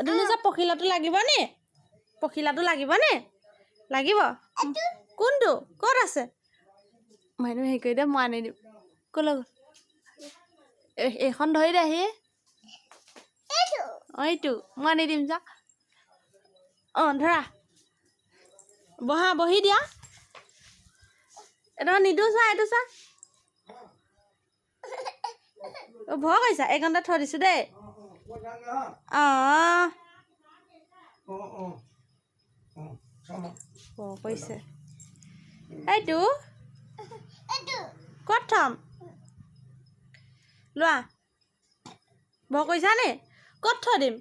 ধুনুচা পখিলাটো লাগিব নি পখিলাটো লাগিব নি লাগিব কোনটো ক'ত আছে মানুহ হেৰি কৰি দে মই আনি দিম ক'লৈ গ'ল এইখন ধৰি দে আহি এইটো মই আনি দিম যা ধৰা বহা বহি দিয়া এটা নিদিওঁ চা এইটো চা ভয় কৰিছা এইকণতে থৈ দিছোঁ দেই কৈছে এইটো ক'ত থম লোৱা ভয় কৰিছা নি ক'ত থৈ দিম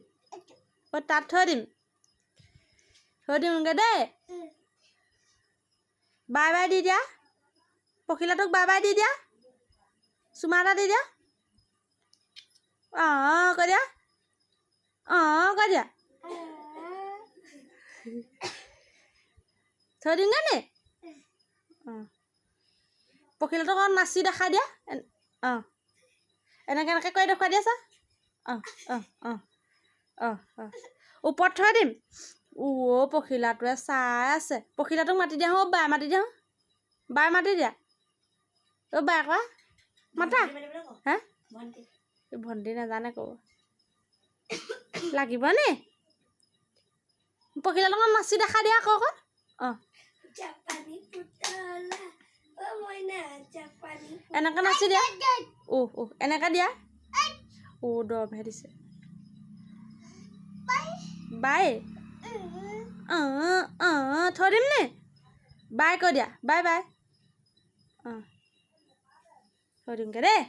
তাত থৈ দিমগৈ দেই বাই বাই দি দিয়া পখিলাটোক বাই বাই দি দিয়া চুমা এটা দি দিয়া কৈ দিয়া কৈ দিয়া থৈ দিমগৈ নি পখিলাটোক অকণ নাচি দেখাই দিয়া এনেকৈ এনেকৈ কৰি দেখুৱাই দিয়া চা ওপৰত থৈ দিম পখিলাটোৱে চাই আছে পখিলাটোক মাতি দিয়া বাই মাতি দিয়া বাই মাতি দিয়া বাই কোৱা মাতা হে ভণ্টি নাজানে ক'ব লাগিব নি পখিলাটোক নাচি দেখাই দিয়া আকৌ এনেকৈ নাচি দিয়া এনেকৈ দিয়া দৰৱহে দিছে বাই থৈ দিম নি বাই কৈ দিয়া বাই বাই থৈ দিমগৈ দেই